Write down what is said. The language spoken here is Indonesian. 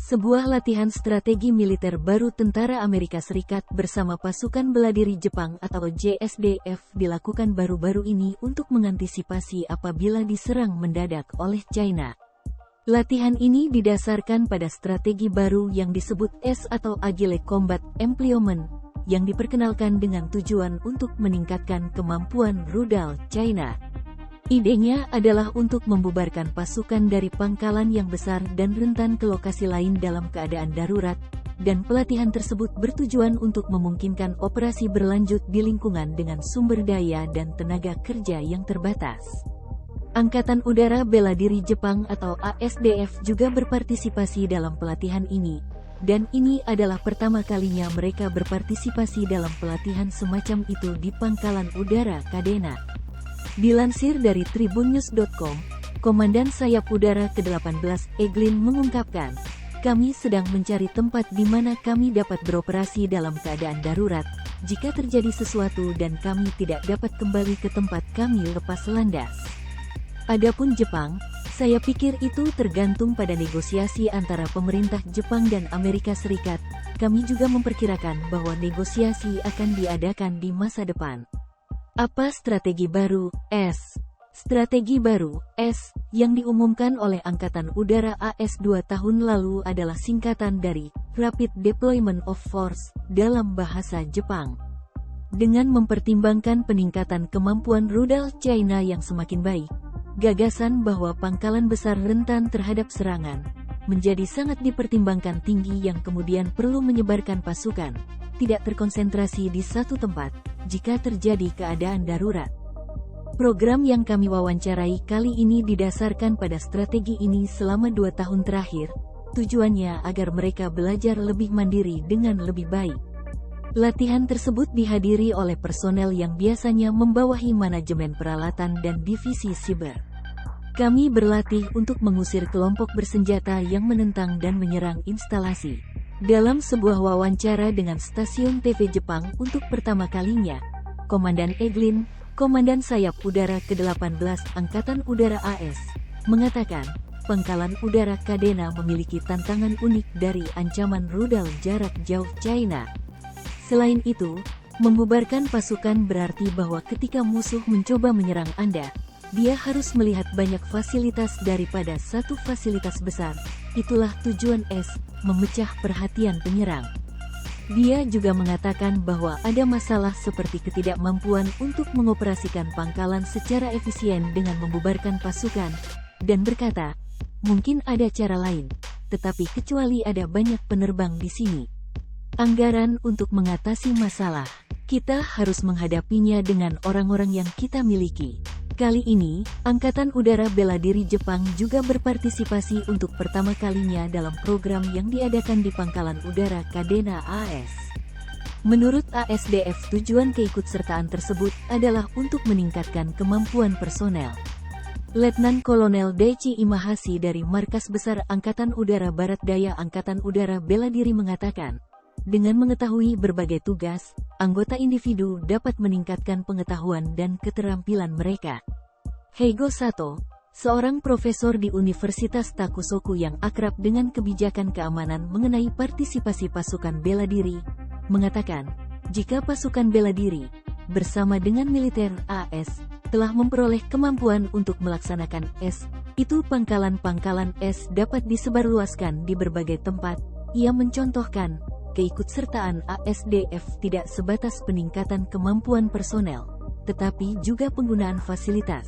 Sebuah latihan strategi militer baru tentara Amerika Serikat bersama pasukan bela diri Jepang atau JSDF dilakukan baru-baru ini untuk mengantisipasi apabila diserang mendadak oleh China. Latihan ini didasarkan pada strategi baru yang disebut ACE atau Agile Combat Employment, yang diperkenalkan dengan tujuan untuk meningkatkan kemampuan rudal China. Idenya adalah untuk membubarkan pasukan dari pangkalan yang besar dan rentan ke lokasi lain dalam keadaan darurat, dan pelatihan tersebut bertujuan untuk memungkinkan operasi berlanjut di lingkungan dengan sumber daya dan tenaga kerja yang terbatas. Angkatan Udara Bela Diri Jepang atau ASDF juga berpartisipasi dalam pelatihan ini, dan ini adalah pertama kalinya mereka berpartisipasi dalam pelatihan semacam itu di Pangkalan Udara Kadena. Dilansir dari tribunnews.com, Komandan Sayap Udara ke-18, Eglin mengungkapkan, "Kami sedang mencari tempat di mana kami dapat beroperasi dalam keadaan darurat, jika terjadi sesuatu dan kami tidak dapat kembali ke tempat kami lepas landas." Adapun Jepang, saya pikir itu tergantung pada negosiasi antara pemerintah Jepang dan Amerika Serikat. Kami juga memperkirakan bahwa negosiasi akan diadakan di masa depan. Apa strategi baru, S? Strategi baru, S, yang diumumkan oleh Angkatan Udara AS 2 tahun lalu adalah singkatan dari Rapid Deployment of Force dalam bahasa Jepang. Dengan mempertimbangkan peningkatan kemampuan rudal China yang semakin baik, gagasan bahwa pangkalan besar rentan terhadap serangan menjadi sangat dipertimbangkan tinggi yang kemudian perlu menyebarkan pasukan, tidak terkonsentrasi di satu tempat, jika terjadi keadaan darurat. Program yang kami wawancarai kali ini didasarkan pada strategi ini selama 2 tahun terakhir, tujuannya agar mereka belajar lebih mandiri dengan lebih baik. Latihan tersebut dihadiri oleh personel yang biasanya membawahi manajemen peralatan dan divisi siber. Kami berlatih untuk mengusir kelompok bersenjata yang menentang dan menyerang instalasi. Dalam sebuah wawancara dengan stasiun TV Jepang untuk pertama kalinya, Komandan Eglin, Komandan Sayap Udara ke-18 Angkatan Udara AS, mengatakan, Pangkalan Udara Kadena memiliki tantangan unik dari ancaman rudal jarak jauh China. Selain itu, membubarkan pasukan berarti bahwa ketika musuh mencoba menyerang Anda, dia harus melihat banyak fasilitas daripada satu fasilitas besar. Itulah tujuan S, memecah perhatian penyerang. Dia juga mengatakan bahwa ada masalah seperti ketidakmampuan untuk mengoperasikan pangkalan secara efisien dengan membubarkan pasukan, dan berkata, mungkin ada cara lain, tetapi kecuali ada banyak penerbang di sini. Anggaran untuk mengatasi masalah, kita harus menghadapinya dengan orang-orang yang kita miliki. Kali ini, Angkatan Udara Bela Diri Jepang juga berpartisipasi untuk pertama kalinya dalam program yang diadakan di Pangkalan Udara Kadena AS. Menurut ASDF, tujuan keikutsertaan tersebut adalah untuk meningkatkan kemampuan personel. Letnan Kolonel Daichi Imahasi dari Markas Besar Angkatan Udara Barat Daya Angkatan Udara Bela Diri mengatakan, dengan mengetahui berbagai tugas, anggota individu dapat meningkatkan pengetahuan dan keterampilan mereka. Heigo Sato, seorang profesor di Universitas Takusoku yang akrab dengan kebijakan keamanan mengenai partisipasi pasukan bela diri, mengatakan, jika pasukan bela diri, bersama dengan militer AS, telah memperoleh kemampuan untuk melaksanakan S, itu pangkalan-pangkalan S dapat disebarluaskan di berbagai tempat. Ia mencontohkan, keikutsertaan ASDF tidak sebatas peningkatan kemampuan personel, tetapi juga penggunaan fasilitas.